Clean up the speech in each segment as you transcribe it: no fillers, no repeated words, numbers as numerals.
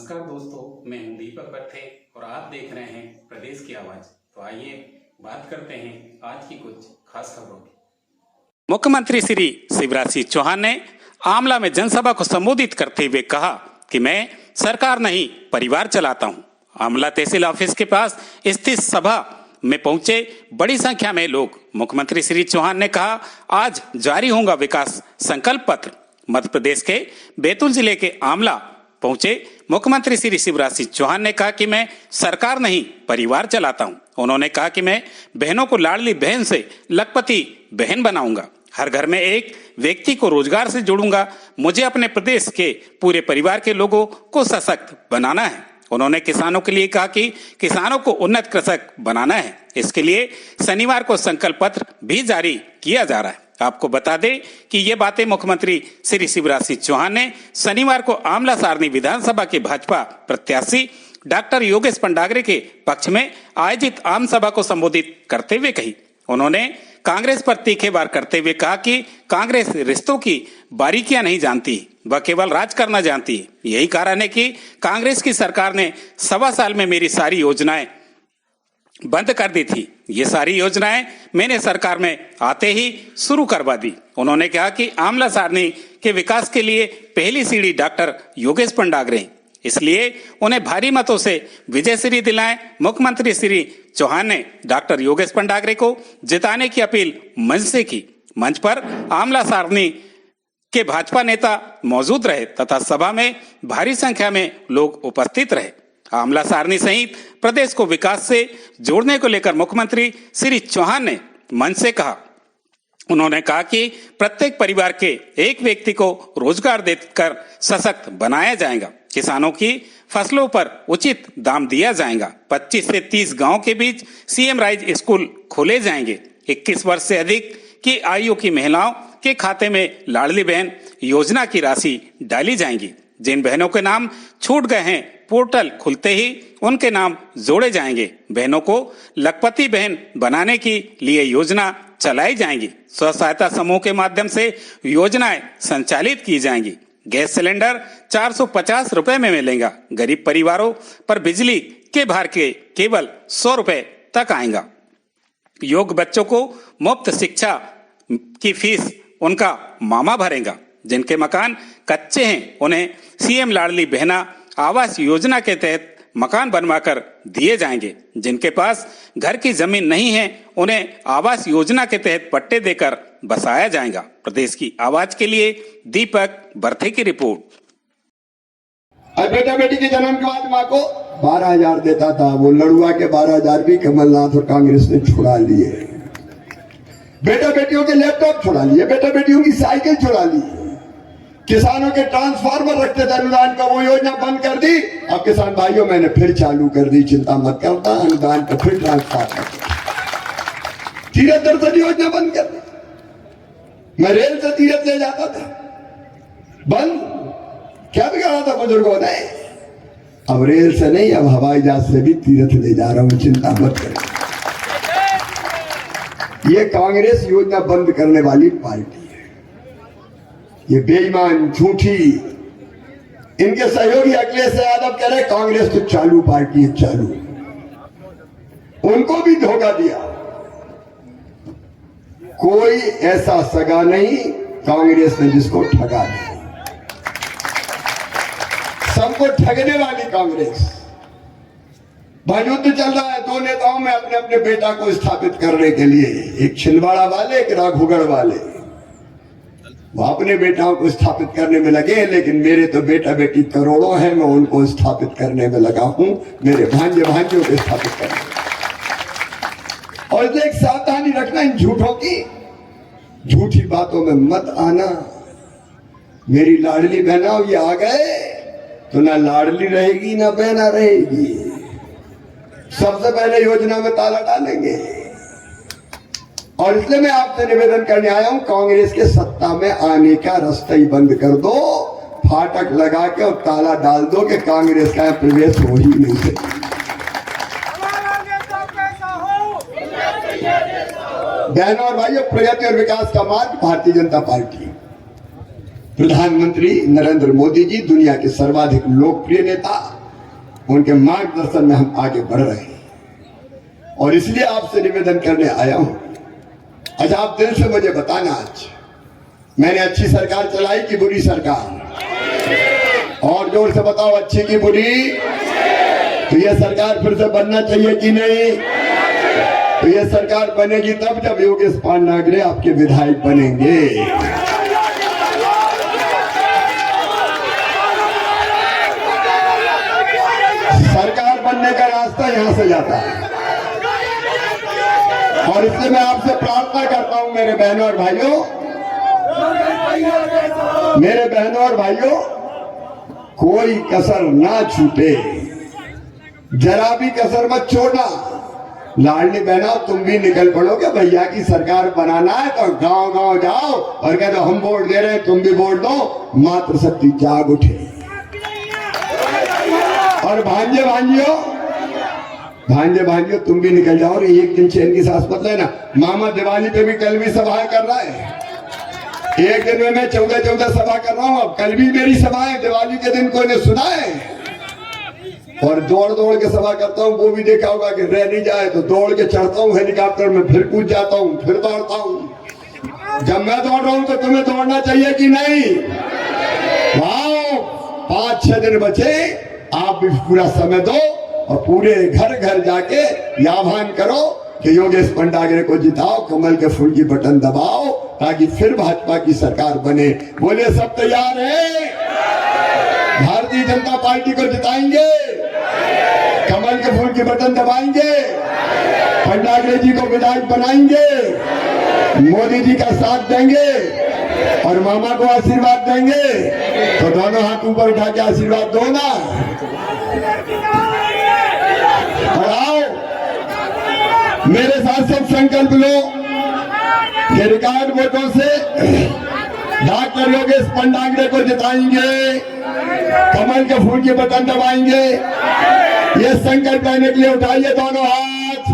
नमस्कार दोस्तों, मैं हूं दीपक पत्थे और आप देख रहे हैं प्रदेश की आवाज। तो आइए बात करते हैं आज की कुछ खास खबरों की। मुख्यमंत्री श्री शिवराज सिंह चौहान ने आमला में जनसभा को संबोधित करते हुए कहा कि मैं सरकार नहीं परिवार चलाता हूं। आमला तहसील ऑफिस के पास स्थित सभा में पहुंचे बड़ी संख्या में लोग। मुख्यमंत्री श्री चौहान ने कहा, आज जारी होगा विकास संकल्प पत्र। मध्य प्रदेश के बैतूल जिले के आमला पहुंचे मुख्यमंत्री श्री शिवराज सिंह चौहान ने कहा कि मैं सरकार नहीं परिवार चलाता हूं। उन्होंने कहा कि मैं बहनों को लाडली बहन से लखपति बहन बनाऊंगा, हर घर में एक व्यक्ति को रोजगार से जोड़ूंगा। मुझे अपने प्रदेश के पूरे परिवार के लोगों को सशक्त बनाना है। उन्होंने किसानों के लिए कहा कि किसानों को उन्नत कृषक बनाना है। इसके लिए शनिवार को संकल्प पत्र भी जारी किया जा रहा है। आपको बता दें कि ये बातें मुख्यमंत्री श्री शिवराज सिंह चौहान ने शनिवार को आमला सारनी विधानसभा के भाजपा प्रत्याशी डॉक्टर योगेश पंडागरे के पक्ष में आयोजित आम सभा को संबोधित करते हुए कही। उन्होंने कांग्रेस पर तीखे वार करते हुए कहा कि कांग्रेस रिश्तों की बारीकियां नहीं जानती, वह केवल राज करना जानती है। यही कारण है कि कांग्रेस की सरकार ने 1.25 साल में मेरी सारी योजनाएं बंद कर दी थी। ये सारी योजनाएं मैंने सरकार में आते ही शुरू करवा दी। उन्होंने कहा कि आमला सारनी के विकास के लिए पहली सीढ़ी डॉक्टर योगेश पंडागरे, इसलिए उन्हें भारी मतों से विजयश्री दिलाएं। मुख्यमंत्री श्री चौहान ने डॉक्टर योगेश पंडागरे को जिताने की अपील मंच से की। मंच पर आमला सारनी के भाजपा नेता मौजूद रहे तथा सभा में भारी संख्या में लोग उपस्थित रहे। आमला सारनी सहित प्रदेश को विकास से जोड़ने को लेकर मुख्यमंत्री श्री चौहान ने मंच से कहा। उन्होंने कहा कि प्रत्येक परिवार के एक व्यक्ति को रोजगार देकर सशक्त बनाया जाएगा। किसानों की फसलों पर उचित दाम दिया जाएगा। 25 से 30 गांव के बीच सीएम राइज स्कूल खोले जाएंगे। 21 वर्ष से अधिक की आयु की महिलाओं के खाते में लाडली बहन योजना की राशि डाली जाएंगी। जिन बहनों के नाम छूट गए हैं, पोर्टल खुलते ही उनके नाम जोड़े जाएंगे। बहनों को लखपति बहन बनाने के लिए योजना चलाई जाएंगी। स्व सहायता समूह के माध्यम से योजनाएं संचालित की जाएंगी। गैस सिलेंडर 450 रुपए में मिलेगा। गरीब परिवारों पर बिजली के भार के केवल 100 रुपए तक आएगा। योग्य बच्चों को मुफ्त शिक्षा की फीस उनका मामा भरेगा। जिनके मकान कच्चे हैं उन्हें सीएम लाडली बहना आवास योजना के तहत मकान बनवाकर दिए जाएंगे। जिनके पास घर की जमीन नहीं है उन्हें आवास योजना के तहत पट्टे देकर बसाया जाएगा। प्रदेश की आवाज के लिए दीपक बर्थे की रिपोर्ट। और बेटा बेटी के जन्म के बाद माँ को 12,000 देता था। वो लड़ुआ के 12,000 भी कमलनाथ और कांग्रेस ने छुड़ा लिए। बेटा बेटियों के लैपटॉप छुड़ा लिए, बेटा बेटियों की साइकिल छुड़ा ली। किसानों के ट्रांसफार्मर रखते थे अनुदान का, वो योजना बंद कर दी। अब किसान भाइयों मैंने फिर चालू कर दी, चिंता मत करता, अनुदान का फिर ट्रांसफार्मर। तीरथ दर्शन योजना बंद कर दी। मैं रेल से तीरथ ले जाता था, बंद। क्या बिगाड़ा था बुजुर्गों ने? अब रेल से नहीं, अब हवाई जहाज से भी तीरथ ले जा रहा हूं, चिंता मत करें। ये कांग्रेस योजना बंद करने वाली पार्टी है। ये बेईमान झूठी, इनके सहयोगी अखिलेश यादव कह रहे कांग्रेस तो चालू पार्टी है, चालू। उनको भी धोखा दिया। कोई ऐसा सगा नहीं कांग्रेस ने जिसको ठगा दिया। सबको ठगने वाली कांग्रेस। युद्ध चल रहा है दो नेताओं में अपने अपने बेटा को स्थापित करने के लिए, एक छिंदवाड़ा वाले, एक राघोगढ़ वाले। वो अपने बेटाओं को स्थापित करने में लगे, लेकिन मेरे तो बेटा बेटी करोड़ों हैं, मैं उनको स्थापित करने में लगा हूं, मेरे भांजे भांजियों को स्थापित करने में। और एक सावधानी रखना इन झूठों की, झूठी बातों में मत आना। मेरी लाडली बहना ये आ गए तो ना लाडली रहेगी ना बहना रहेगी। सबसे पहले योजना में ताला डालेंगे। और इसलिए मैं आपसे निवेदन करने आया हूं, कांग्रेस के सत्ता में आने का रास्ता ही बंद कर दो। फाटक लगा के और ताला डाल दो कि कांग्रेस का प्रवेश हो ही नहीं सके। बहनों और भाइयों, प्रगति और विकास का मार्ग भारतीय जनता पार्टी। प्रधानमंत्री नरेंद्र मोदी जी दुनिया के सर्वाधिक लोकप्रिय नेता, उनके मार्गदर्शन में हम आगे बढ़ रहे हैं और इसलिए आपसे निवेदन करने आया हूं। अच्छा, आप दिल से मुझे बताना, आज मैंने अच्छी सरकार चलाई कि बुरी सरकार? और जोर से बताओ, अच्छी की बुरी? तो ये सरकार फिर से बनना चाहिए कि नहीं? तो ये सरकार बनेगी तब जब योगेश पांडागरे आपके विधायक बनेंगे। सरकार बनने का रास्ता यहां से जाता है और इसलिए मैं आपसे प्रार्थना करता हूं मेरे बहनों और भाइयों, कोई कसर ना छूटे, जरा भी कसर मत छोड़ना। लाडली बहना, तुम भी निकल पड़ोगे, भैया की सरकार बनाना है तो गांव गांव जाओ और कह दो हम वोट दे रहे हैं, तुम भी वोट दो। मातृशक्ति जाग उठे। और भांजे भांजियो तुम भी निकल जाओ। और एक दिन चैन की सांस मत लेना। मामा दिवाली पे भी कल भी सभाएं कर रहा है। एक दिन में मैं 14 सभा कर रहा हूं। अब कल भी मेरी सभा है, दिवाली के दिन कोई ने सुना है? और दौड़ के सभा करता हूं, वो भी देखा होगा कि रह नहीं जाए तो दौड़ के चढ़ता हूं हेलीकॉप्टर में, फिर कूद जाता हूं, फिर दौड़ता हूं। जब मैं दौड़ रहा हूं तो तुम्हें दौड़ना चाहिए कि नहीं? वाओ, 5-6 दिन बचे, आप भी पूरा समय दो और पूरे घर जाके ये आह्वान करो कि योगेश पांडागरे को जिताओ, कमल के फूल की बटन दबाओ ताकि फिर भाजपा की सरकार बने। बोले सब तैयार है? भारतीय जनता पार्टी को जिताएंगे, कमल के फूल की बटन दबाएंगे, पांडागरे जी को विधायक बनाएंगे, मोदी जी का साथ देंगे और मामा को आशीर्वाद देंगे। तो दोनों हाथ ऊपर उठा के आशीर्वाद दो ना। और आओ मेरे साथ सब संकल्प लो कि रिकॉर्ड वोटों से डॉक्टर योगेश पांडागरे को जिताएंगे, कमल के फूल की बटन दबाएंगे। ये संकल्प लेने के लिए उठाइए दोनों हाथ,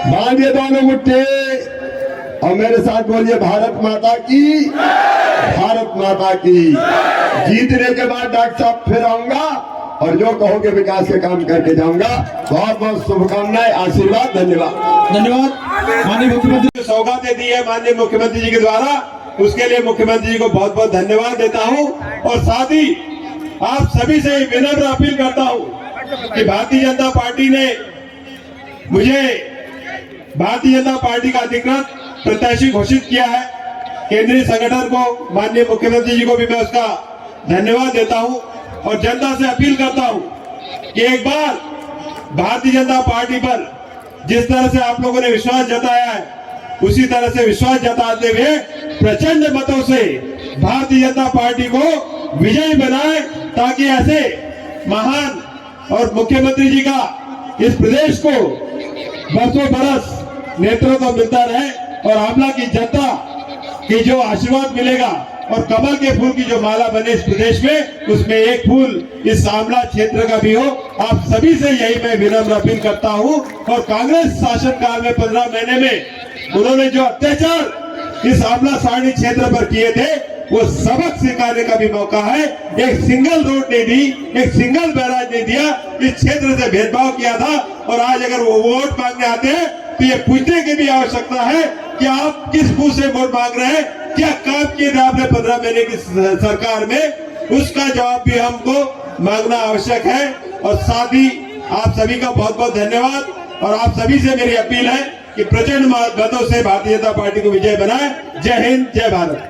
बांधिए दोनों मुट्ठी और मेरे साथ बोलिए भारत माता की, भारत माता की। जीतने के बाद डॉक्टर साहब फिर आऊंगा और जो कहोगे विकास के काम करके जाऊंगा। बहुत बहुत शुभकामनाएं, आशीर्वाद, धन्यवाद। माननीय मुख्यमंत्री को सौगातें दी है माननीय मुख्यमंत्री जी के द्वारा, उसके लिए मुख्यमंत्री जी को बहुत बहुत धन्यवाद देता हूं। और साथ ही आप सभी से विनम्र अपील करता हूं कि भारतीय जनता पार्टी ने मुझे भारतीय जनता पार्टी का अधिकृत प्रत्याशी घोषित किया है। केंद्रीय संगठन को, माननीय मुख्यमंत्री जी को भी मैं उसका धन्यवाद देता हूं और जनता से अपील करता हूं कि एक बार भारतीय जनता पार्टी पर जिस तरह से आप लोगों ने विश्वास जताया है, उसी तरह से विश्वास जताते हुए प्रचंड मतों से भारतीय जनता पार्टी को विजयी बनाए, ताकि ऐसे महान और मुख्यमंत्री जी का इस प्रदेश को बरसों बरस नेतृत्व मिलता रहे और आमला की जनता की जो आशीर्वाद मिलेगा और कमल के फूल की जो माला बने इस प्रदेश में, उसमें एक फूल इस आमला क्षेत्र का भी हो। आप सभी से यही मैं विनम्र अपील करता हूं। और कांग्रेस शासनकाल में 15 महीने में उन्होंने जो अत्याचार इस आमला सारणी क्षेत्र पर किए थे, वो सबक सिखाने का भी मौका है। एक सिंगल रोड नहीं दी, एक सिंगल बैराज नहीं दिया, इस क्षेत्र से भेदभाव किया था। और आज अगर वो वोट मांगने आते हैं तो ये पूछने की भी आवश्यकता है कि आप किस मुंह से वोट मांग रहे हैं, क्या काम किए थे आपने 15 महीने की सरकार में, उसका जवाब भी हमको मांगना आवश्यक है। और साथ ही आप सभी का बहुत बहुत धन्यवाद और आप सभी से मेरी अपील है कि प्रचंड मतों से भारतीय जनता पार्टी को विजय बनाए। जय हिंद, जय भारत।